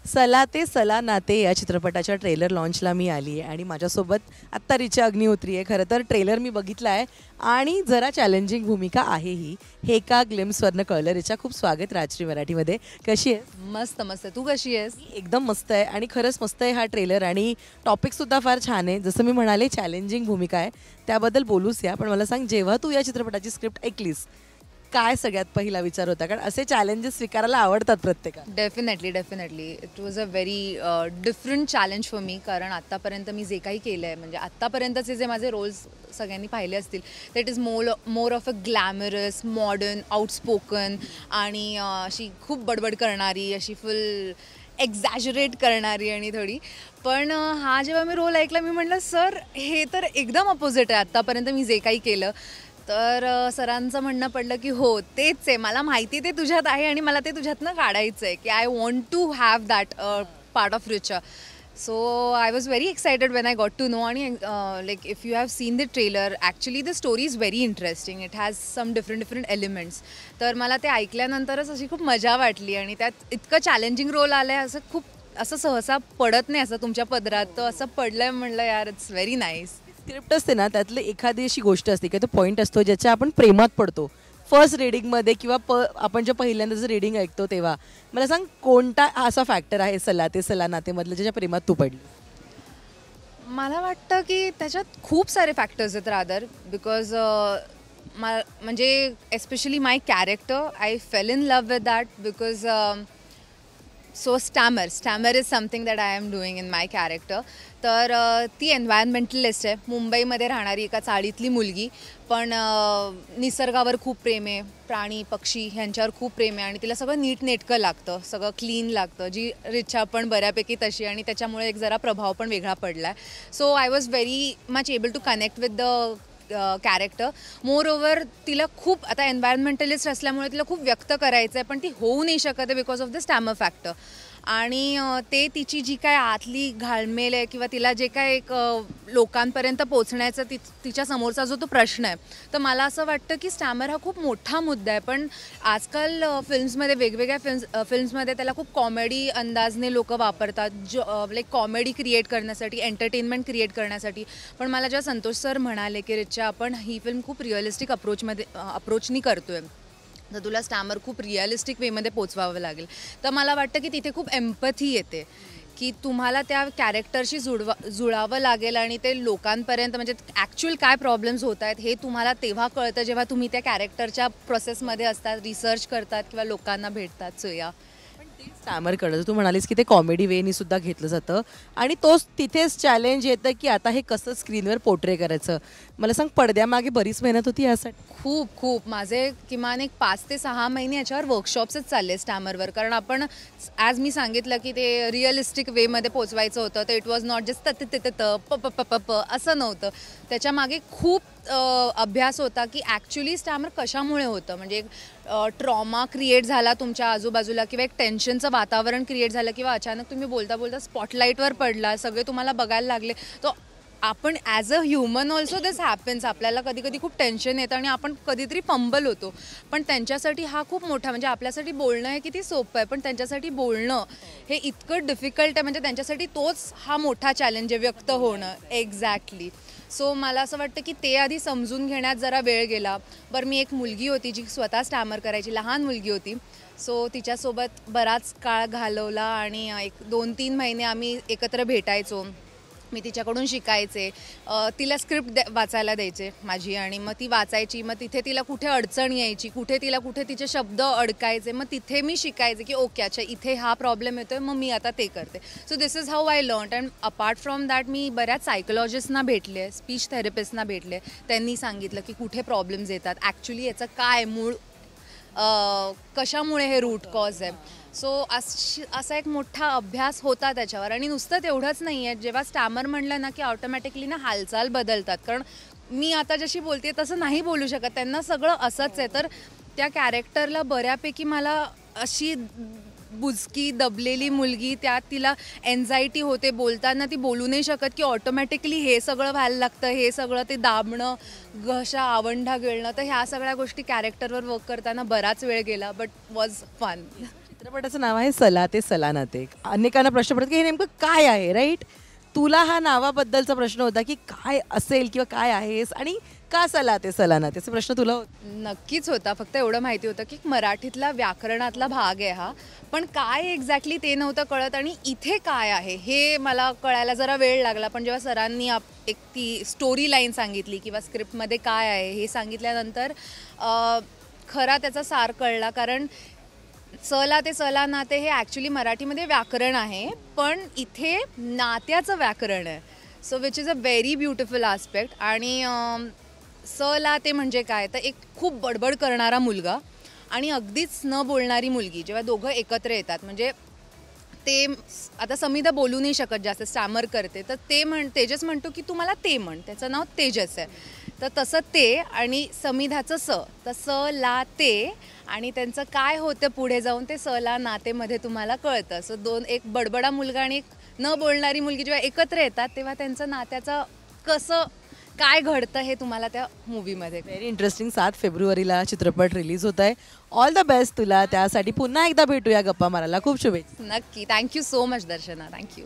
सला ते सला नाते या चित्रपटाच्या ट्रेलर लॉन्चला मी आली आहे आणि माझ्यासोबत आत्ता रिचा अग्निहोत्री आहे. खरं तर ट्रेलर मी बघितला आहे आणि जरा चॅलेंजिंग भूमिका आहे ही. हे का ग्लिम्सवरनं कळलं. रिचा, खूप स्वागत राजश्री मराठीमध्ये. कशी आहे? मस्त मस्त. तू कशी आहेस? एकदम मस्त आहे आणि खरंच मस्त आहे हा ट्रेलर आणि टॉपिकसुद्धा फार छान आहे. जसं मी म्हणाले चॅलेंजिंग भूमिका आहे, त्याबद्दल बोलूच या. पण मला सांग, जेव्हा तू या चित्रपटाची स्क्रिप्ट ऐकलीस काय सगळ्यात पहिला विचार होता? कारण असे चॅलेंजेस स्वीकारायला आवडतात प्रत्येकाला. Definitely it was a very different challenge for me. कारण आत्तापर्यंत मी जे काही केलं आहे, म्हणजे आत्तापर्यंतचे जे माझे रोल्स सगळ्यांनी पाहिले असतील, that is more of a glamorous, modern, outspoken आणि अशी खूप बडबड करणारी, अशी फुल एक्झॅजरेट करणारी आणि थोडी. पण हा जेव्हा मी रोल ऐकला, मी म्हटलं सर हे तर एकदम अपोजिट आहे आत्तापर्यंत मी जे काही केलं. तर सरांचं म्हणणं पडलं की हो तेच आहे, मला माहिती ते तुझ्यात आहे आणि मला ते तुझ्यातनं काढायचं आहे की I want to have that part of Richa. So I was very excited when I got to know. आणि like if you have seen the trailer, actually the story is very interesting. It has some different elements. तर मला ते ऐकल्यानंतरच अशी खूप मजा वाटली आणि त्यात इतकं चॅलेंजिंग रोल आलं आहे, असं खूप असं सहसा पडत नाही असं तुमच्या पदरात. तर असं पडलं आहे, म्हणलं यार इट्स व्हेरी नाईस. स्क्रिप्ट असते ना, त्यातली एखादी अशी गोष्ट असते की तो पॉईंट असतो ज्याच्या आपण प्रेमात पडतो फर्स्ट रिडिंगमध्ये किंवा आपण जे पहिल्यांदाच रिडिंग ऐकतो तेव्हा. मला सांग, कोणता असा फॅक्टर आहे सला ते सला नातेमधलं ज्याच्या प्रेमात तू पडली? मला वाटतं की त्याच्यात खूप सारे फॅक्टर्स आहेत रादर. बिकॉज म्हणजे especially my character, I fell in love with that. Because so stammer is something that I am doing in my character. तर ती एन्व्हायरमेंटलिस्ट आहे, मुंबईमध्ये राहणारी एका चाळीतली मुलगी. पण निसर्गावर खूप प्रेम आहे, प्राणी पक्षी ह्यांच्यावर खूप प्रेम आहे आणि तिला सगळं नीटनेटकं लागतं, सगळं क्लीन लागतं. जी रिचा पण बऱ्यापैकी तशी, आणि त्याच्यामुळे एक जरा प्रभाव पण वेगळा पडला आहे. So I was very much able to connect with the character. Moreover तिला खूप, आता एन्व्हायरमेंटलिस्ट असल्यामुळे तिला खूप व्यक्त करायचं आहे, पण ती होऊ नाही शकत आहे बिकॉज ऑफ द स्टॅमर फॅक्टर. आणि ते तिची जी काय आतली घालमेल आहे किंवा तिला जे काय एक लोकांपर्यंत पोचण्याचा तिच्या समोरचा जो तो प्रश्न आहे, तर मला असं वाटतं की स्टॅमर हा खूप मोठा मुद्दा आहे. पण आजकाल फिल्म्समध्ये, वेगवेगळ्या फिल्म्समध्ये त्याला खूप कॉमेडी अंदाजने लोक वापरतात, लाईक कॉमेडी क्रिएट करण्यासाठी, एंटरटेनमेंट क्रिएट करण्यासाठी. पण मला जेव्हा संतोष सर म्हणाले की रिचा, आपण ही फिल्म खूप रिअलिस्टिक अप्रोचनी करतोय, तर तुला स्टॅमर खूप रिअलिस्टिक वेमध्ये पोचवावं लागेल. तर मला वाटतं की तिथे खूप एम्पथी येते की तुम्हाला त्या कॅरेक्टरशी जुळावं लागेल आणि ते लोकांपर्यंत, म्हणजे ॲक्च्युअल काय प्रॉब्लेम्स होत आहेत हे तुम्हाला तेव्हा कळतं जेव्हा तुम्ही त्या कॅरेक्टरच्या प्रोसेसमध्ये असतात, रिसर्च करतात किंवा लोकांना भेटतात. सो या स्टॅमर कळलं. तू म्हणालीस की ते कॉमेडी वेनी सुद्धा घेतलं जातं आणि तोच तिथेच चॅलेंज येतं की आता हे कसं स्क्रीनवर पोर्ट्रे करायचं. मला सांग, पडद्यामागे बरीच मेहनत होती यासाठी? खूप माझे किमान एक 5 ते 6 महिने याच्यावर वर्कशॉप्सच चालले स्टॅमरवर. कारण आपण, ॲज मी सांगितलं की ते रिअलिस्टिक वेमध्ये पोचवायचं होतं, तर इट वॉज नॉट जस्ट प असं नव्हतं. त्याच्यामागे खूप अभ्यास होता की ॲक्च्युली स्टॅमर कशामुळे होतं. म्हणजे ट्रॉमा क्रिएट झाला तुमच्या आजूबाजूला किंवा एक टेन्शनचं वातावरण क्रिएट झालं किंवा अचानक तुम्ही बोलता बोलता स्पॉटलाईटवर पडला, सगळे तुम्हाला बघायला लागले. तर आपण as a human also this happens. आपल्याला कधी कधी खूप टेन्शन येतं आणि आपण कधीतरी फंबल होतो. पण त्यांच्यासाठी हा खूप मोठा, म्हणजे आपल्यासाठी बोलणं हे किती सोपं आहे, पण त्यांच्यासाठी बोलणं हे इतकं डिफिकल्ट आहे. म्हणजे त्यांच्यासाठी तोच हा मोठा चॅलेंज आहे, व्यक्त होणं. एक्झॅक्टली. सो मला असं वाटतं की ते आधी समजून घेण्यात जरा वेळ गेला. बरं, मी एक मुलगी होती जी स्वतः स्टॅमर करायची, लहान मुलगी होती. सो तिच्यासोबत बराच काळ घालवला आणि एक 2-3 महिने आम्ही एकत्र भेटायचो. मी तिच्याकडून शिकायचे, तिला स्क्रिप्ट वाचायला द्यायचे माझी, आणि मग ती वाचायची. मग तिथे तिला कुठे अडचण यायची, कुठे तिचे शब्द अडकायचे, मग तिथे मी शिकायचे की ओके, अच्छा इथे हा प्रॉब्लेम येतोय, मग मी आता ते करते. So this is how I learn. And apart from that मी बऱ्याच सायकोलॉजिस्टना भेटले, स्पीच थेरपिस्टना भेटले. त्यांनी सांगितलं की कुठे प्रॉब्लेम्स येतात, ॲक्च्युली याचं काय मूळ, कशामुळे हे रूट कॉज आहे. सो असा एक मोठा अभ्यास होता त्याच्यावर. आणि नुसतं तेवढंच नाही आहे, जेव्हा स्टॅमर म्हणलं ना की ऑटोमॅटिकली ना हालचाल बदलतात. कारण मी आता जशी बोलते तसं नाही बोलू शकत, त्यांना सगळं असंच आहे. तर त्या कॅरेक्टरला बऱ्यापैकी मला अशी बुजकी दबलेली मुलगी, त्यात तिला एन्झायटी होते, बोलताना ती बोलू नाही शकत की ऑटोमॅटिकली हे सगळं व्हायला लागतं, हे सगळं ते दाबणं, घशा आवंढा गिळणं. तर ह्या सगळ्या गोष्टी कॅरेक्टरवर वर्क करताना बराच वेळ गेला, बट वॉज फन. चित्रपटाचं नाव आहे सला ते सलानाते. अनेकांना प्रश्न पडतो की हे नेमकं काय आहे, राईट? तुला हा नावाबद्दलचा प्रश्न होता की काय असेल किंवा काय आहेस आणि का सला ते सलानाते असे प्रश्न तुला होते? नक्कीच होता. फक्त एवढं माहिती होतं की मराठीतला व्याकरणातला भाग आहे हा. पण काय एक्झॅक्टली ते नव्हतं कळत आणि इथे काय आहे हे मला कळायला जरा वेळ लागला. पण जेव्हा सरांनी एक ती स्टोरी लाईन सांगितली किंवा स्क्रिप्टमध्ये काय आहे हे सांगितल्यानंतर खरा त्याचा सार कळला. कारण सला ते सला नाते हे ॲक्च्युली मराठीमध्ये व्याकरण आहे, पण इथे नात्याचं व्याकरण आहे. So which is a very beautiful aspect. आणि सला ते म्हणजे काय, तर एक खूप बडबड करणारा मुलगा आणि अगदीच न बोलणारी मुलगी जेव्हा दोघं एकत्र येतात. म्हणजे ते आता समिधा बोलू नाही शकत, जास्त स्टॅमर करते, तर तेजस म्हणतो की तू मला ते म्हण, त्याचं नाव तेजस आहे. तर तसं ते आणि समिधाचं तर स ला ते आणि त्यांचं काय होतं पुढे जाऊन ते स ला नातेमध्ये तुम्हाला कळतं. सो एक बडबडा मुलगा आणि एक न बोलणारी मुलगी जेव्हा एकत्र येतात तेव्हा त्यांचं नात्याचं कसं काय घडतं हे तुम्हाला त्या मूवीमध्ये. Very interesting. 7 फेब्रुवारीला चित्रपट रिलीज होत आहे. ऑल द बेस्ट तुला त्यासाठी. पुन्हा एकदा भेटूया गप्पा मारायला. खूप शुभेच्छा. नक्की. थँक्यू सो मच दर्शना. थँक्यू.